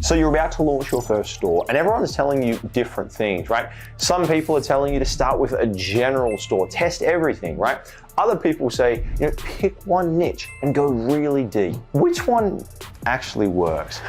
So you're about to launch your first store and everyone's telling you different things, right? Some people are telling you to start with a general store, test everything, right? Other people say, pick one niche and go really deep. Which one actually works?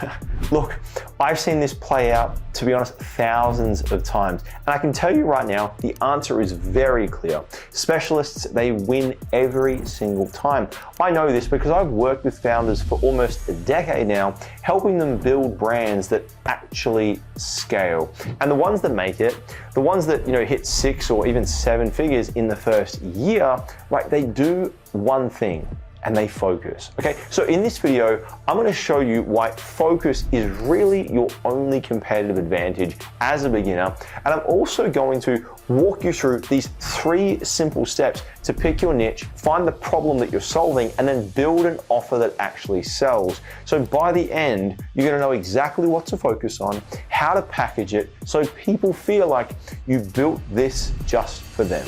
Look, I've seen this play out, to be honest, thousands of times. And I can tell you right now, the answer is very clear. Specialists, they win every single time. I know this because I've worked with founders for almost a decade now, helping them build brands that actually scale. And the ones that make it, the ones that hit 6 or even 7 figures in the first year, right, they do one thing. And they focus, okay? So in this video, I'm gonna show you why focus is really your only competitive advantage as a beginner. And I'm also going to walk you through these 3 simple steps to pick your niche, find the problem that you're solving, and then build an offer that actually sells. So by the end, you're gonna know exactly what to focus on, how to package it, so people feel like you built this just for them.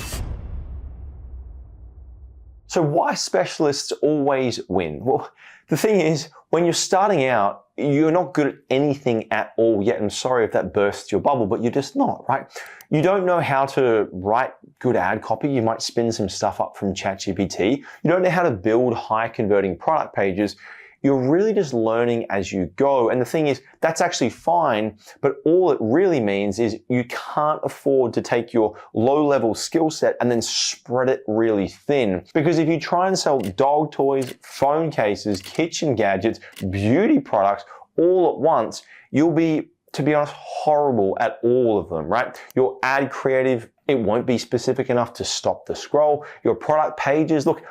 So why specialists always win? Well, the thing is, when you're starting out, you're not good at anything at all yet. I'm sorry if that bursts your bubble, but you're just not, right? You don't know how to write good ad copy. You might spin some stuff up from ChatGPT. You don't know how to build high converting product pages. You're really just learning as you go. And the thing is, that's actually fine, but all it really means is you can't afford to take your low-level skill set and then spread it really thin. Because if you try and sell dog toys, phone cases, kitchen gadgets, beauty products all at once, you'll be, to be honest, horrible at all of them, right? Your ad creative, it won't be specific enough to stop the scroll. Your product pages, look,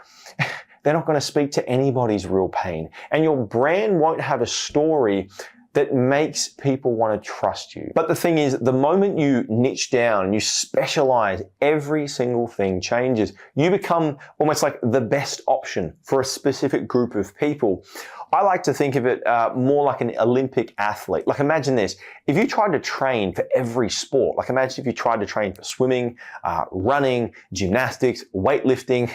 they're not going to speak to anybody's real pain. And your brand won't have a story that makes people want to trust you. But the thing is, the moment you niche down and you specialize, every single thing changes. You become almost like the best option for a specific group of people. I like to think of it more like an Olympic athlete. Like imagine this, if you tried to train for every sport, like imagine if you tried to train for swimming, running, gymnastics, weightlifting,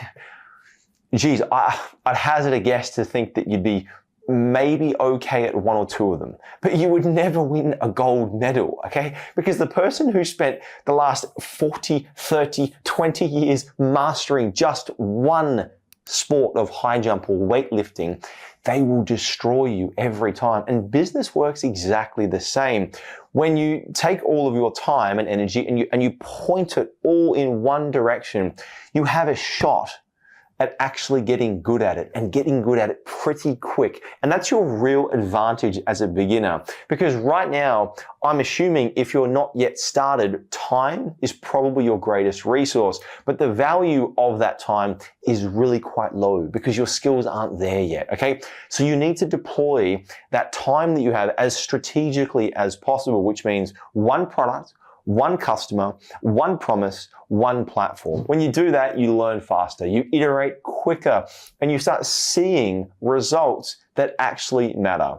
geez, I'd hazard a guess to think that you'd be maybe okay at 1 or 2 of them, but you would never win a gold medal, okay? Because the person who spent the last 40, 30, 20 years mastering just one sport of high jump or weightlifting, they will destroy you every time. And business works exactly the same. When you take all of your time and energy and you point it all in one direction, you have a shot at actually getting good at it and getting good at it pretty quick. And that's your real advantage as a beginner. Because right now, I'm assuming if you're not yet started, time is probably your greatest resource. But the value of that time is really quite low because your skills aren't there yet, okay? So you need to deploy that time that you have as strategically as possible, which means one product, one customer, one promise, one platform. When you do that, you learn faster, you iterate quicker, and you start seeing results that actually matter.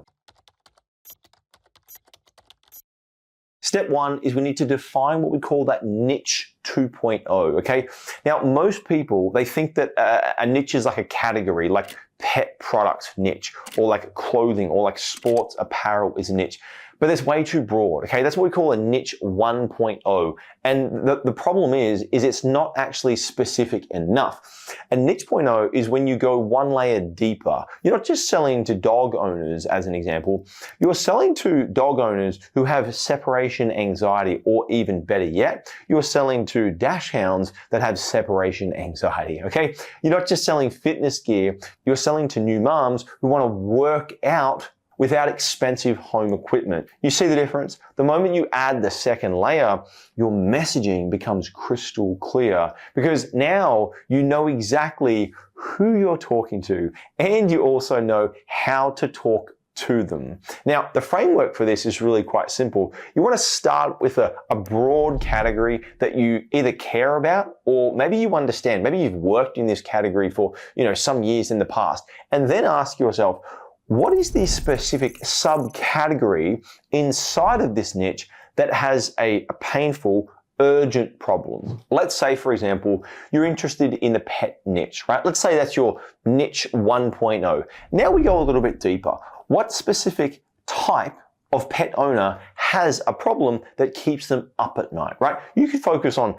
Step 1 is we need to define what we call that niche 2.0, okay? Now, most people, they think that a niche is like a category, like pet product niche, or like clothing, or like sports apparel is a niche. But that's way too broad, okay? That's what we call a niche 1.0. And the problem is it's not actually specific enough. A niche 0.0 is when you go one layer deeper. You're not just selling to dog owners, as an example. You're selling to dog owners who have separation anxiety, or even better yet, you're selling to dash hounds that have separation anxiety, okay? You're not just selling fitness gear. You're selling to new moms who want to work out without expensive home equipment. You see the difference? The moment you add the second layer, your messaging becomes crystal clear because now you know exactly who you're talking to and you also know how to talk to them. Now, the framework for this is really quite simple. You want to start with a broad category that you either care about or maybe you understand. Maybe you've worked in this category for, some years in the past, and then ask yourself, what is the specific subcategory inside of this niche that has a painful, urgent problem? Let's say, for example, you're interested in the pet niche, right? Let's say that's your niche 1.0. Now we go a little bit deeper. What specific type of pet owner has a problem that keeps them up at night, right? You could focus on,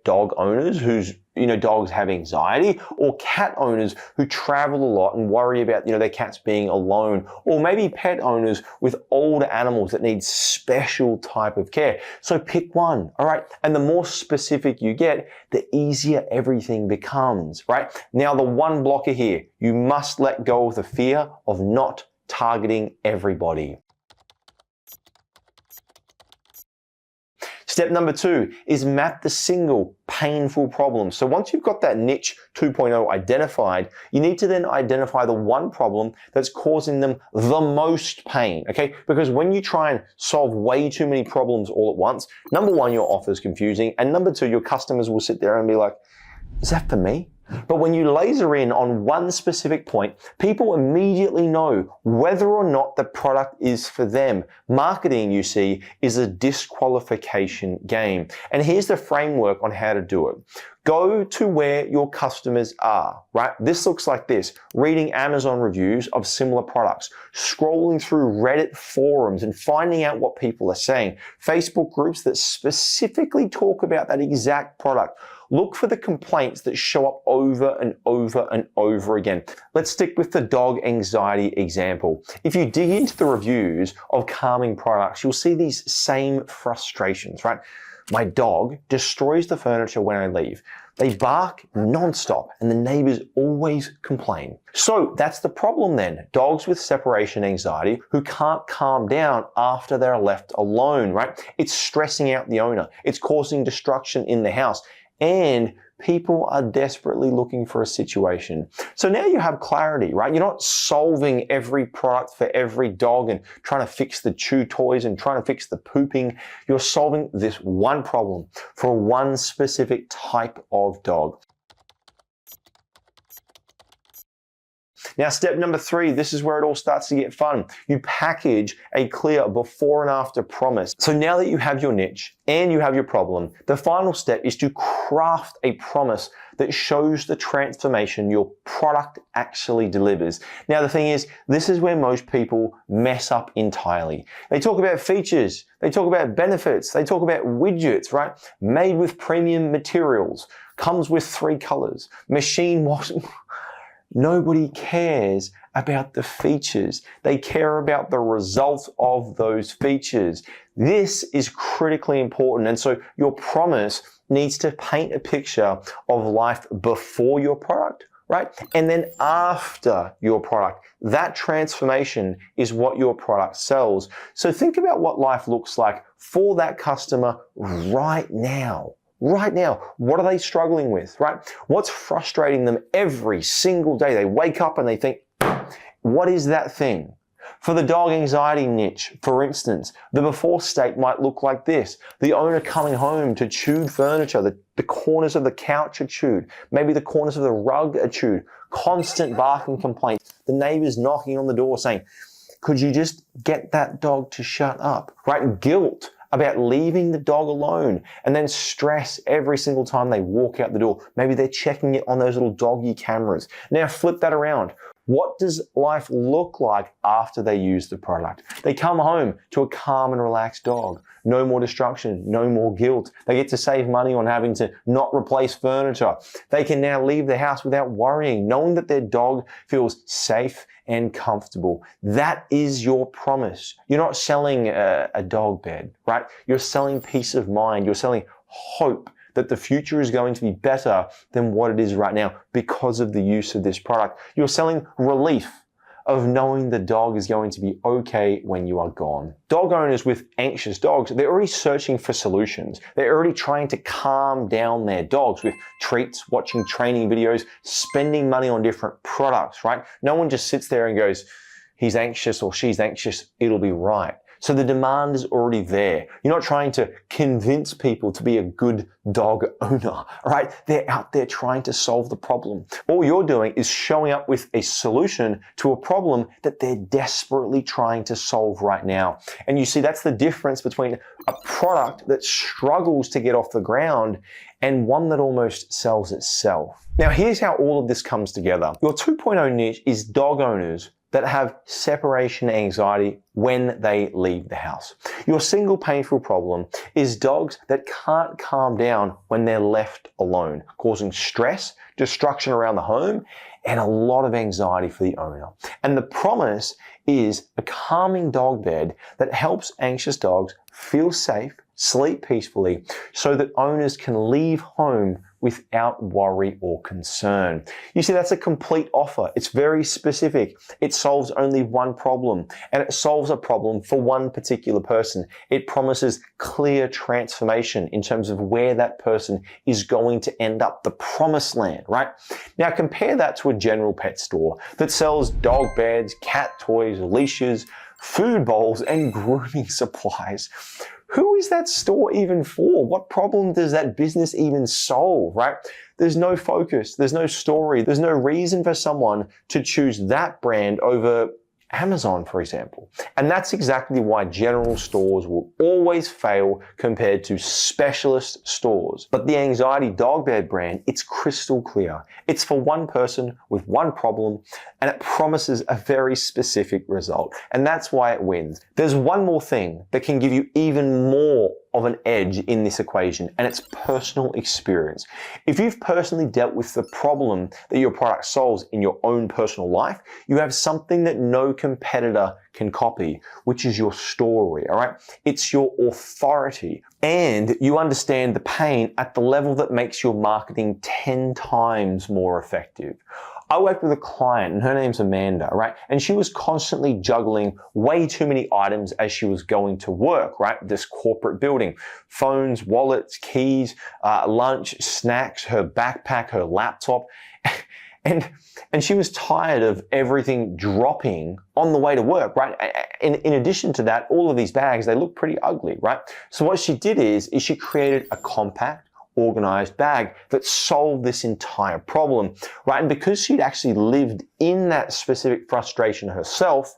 dog owners whose, dogs have anxiety, or cat owners who travel a lot and worry about, their cats being alone, or maybe pet owners with older animals that need special type of care. So pick one, all right? And the more specific you get, the easier everything becomes, right? Now, the one blocker here, you must let go of the fear of not targeting everybody. Step number 2 is map the single painful problem. So once you've got that niche 2.0 identified, you need to then identify the one problem that's causing them the most pain, okay? Because when you try and solve way too many problems all at once, number one, your offer is confusing, and number two, your customers will sit there and be like, is that for me? But when you laser in on one specific point, people immediately know whether or not the product is for them. Marketing, you see, is a disqualification game. And here's the framework on how to do it. Go to where your customers are, right? This looks like this: reading Amazon reviews of similar products, scrolling through Reddit forums and finding out what people are saying, Facebook groups that specifically talk about that exact product. Look for the complaints that show up over and over and over again. Let's stick with the dog anxiety example. If you dig into the reviews of calming products, you'll see these same frustrations, right? My dog destroys the furniture when I leave. They bark nonstop and the neighbors always complain. So that's the problem then. Dogs with separation anxiety who can't calm down after they're left alone, right? It's stressing out the owner. It's causing destruction in the house. And people are desperately looking for a situation. So now you have clarity, right? You're not solving every product for every dog and trying to fix the chew toys and trying to fix the pooping. You're solving this one problem for one specific type of dog. Now, step number 3, this is where it all starts to get fun. You package a clear before and after promise. So now that you have your niche and you have your problem, the final step is to craft a promise that shows the transformation your product actually delivers. Now, the thing is, this is where most people mess up entirely. They talk about features, they talk about benefits, they talk about widgets, right? Made with premium materials, comes with 3 colors, machine wash. Nobody cares about the features. They care about the result of those features. This is critically important. And so your promise needs to paint a picture of life before your product, right? And then after your product. That transformation is what your product sells. So think about what life looks like for that customer right now. Right now, what are they struggling with, right? What's frustrating them every single day? They wake up and they think, what is that thing? For the dog anxiety niche, for instance, the before state might look like this. The owner coming home to chewed furniture, the corners of the couch are chewed, maybe the corners of the rug are chewed, constant barking complaints, the neighbors knocking on the door saying, could you just get that dog to shut up, right? Guilt about leaving the dog alone, and then stress every single time they walk out the door. Maybe they're checking it on those little doggy cameras. Now flip that around. What does life look like after they use the product? They come home to a calm and relaxed dog. No more destruction, no more guilt. They get to save money on having to not replace furniture. They can now leave the house without worrying, knowing that their dog feels safe and comfortable. That is your promise. You're not selling a dog bed, right? You're selling peace of mind. You're selling hope that the future is going to be better than what it is right now because of the use of this product. You're selling relief of knowing the dog is going to be okay when you are gone. Dog owners with anxious dogs, they're already searching for solutions. They're already trying to calm down their dogs with treats, watching training videos, spending money on different products, right? No one just sits there and goes, he's anxious or she's anxious, it'll be right. So the demand is already there. You're not trying to convince people to be a good dog owner, right? They're out there trying to solve the problem. All you're doing is showing up with a solution to a problem that they're desperately trying to solve right now. And you see, that's the difference between a product that struggles to get off the ground and one that almost sells itself. Now, here's how all of this comes together. Your 2.0 niche is dog owners that have separation anxiety when they leave the house. Your single painful problem is dogs that can't calm down when they're left alone, causing stress, destruction around the home, and a lot of anxiety for the owner. And the promise is a calming dog bed that helps anxious dogs feel safe, sleep peacefully, so that owners can leave home without worry or concern. You see, that's a complete offer. It's very specific. It solves only one problem, and it solves a problem for one particular person. It promises clear transformation in terms of where that person is going to end up, the promised land, right? Now compare that to a general pet store that sells dog beds, cat toys, leashes, food bowls, and grooming supplies. Who is that store even for? What problem does that business even solve, right? There's no focus, there's no story, there's no reason for someone to choose that brand over Amazon, for example. And that's exactly why general stores will always fail compared to specialist stores. But the Anxiety Dog Bed brand, it's crystal clear. It's for one person with one problem, and it promises a very specific result. And that's why it wins. There's one more thing that can give you even more of an edge in this equation, and it's personal experience. If you've personally dealt with the problem that your product solves in your own personal life, you have something that no competitor can copy, which is your story, all right? It's your authority, and you understand the pain at the level that makes your marketing 10 times more effective. I worked with a client, and her name's Amanda, right? And she was constantly juggling way too many items as she was going to work, right? This corporate building, phones, wallets, keys, lunch, snacks, her backpack, her laptop. And she was tired of everything dropping on the way to work, right? In addition to that, all of these bags, they look pretty ugly, right? So what she did is she created a compact, organized bag that solved this entire problem, right? And because she'd actually lived in that specific frustration herself,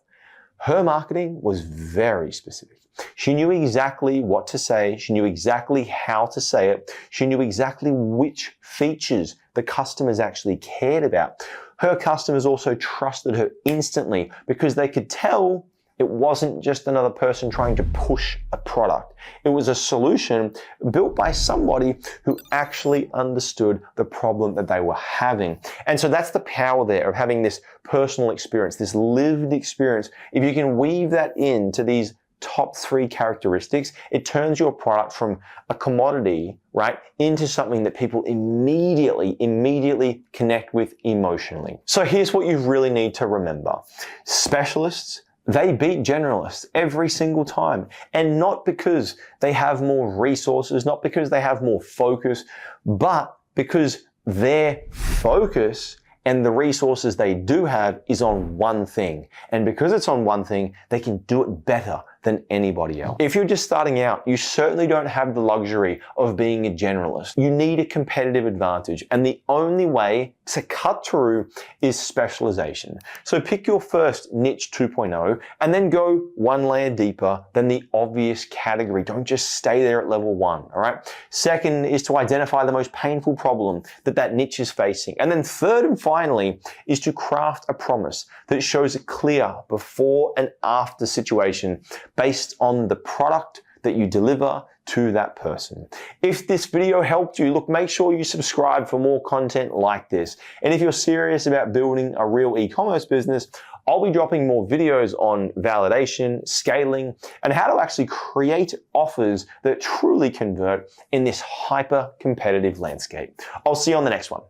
her marketing was very specific. She knew exactly what to say. She knew exactly how to say it. She knew exactly which features the customers actually cared about. Her customers also trusted her instantly because they could tell it wasn't just another person trying to push a product. It was a solution built by somebody who actually understood the problem that they were having. And so that's the power there of having this personal experience, this lived experience. If you can weave that into these top 3 characteristics, it turns your product from a commodity, right, into something that people immediately connect with emotionally. So here's what you really need to remember. Specialists, they beat generalists every single time. And not because they have more resources, not because they have more focus, but because their focus and the resources they do have is on one thing. And because it's on one thing, they can do it better than anybody else. If you're just starting out, you certainly don't have the luxury of being a generalist. You need a competitive advantage, and the only way to cut through is specialization. So pick your first niche 2.0 and then go one layer deeper than the obvious category. Don't just stay there at level 1, all right? Second is to identify the most painful problem that niche is facing. And then third and finally is to craft a promise that shows a clear before and after situation based on the product that you deliver to that person. If this video helped you, look, make sure you subscribe for more content like this. And if you're serious about building a real e-commerce business, I'll be dropping more videos on validation, scaling, and how to actually create offers that truly convert in this hyper-competitive landscape. I'll see you on the next one.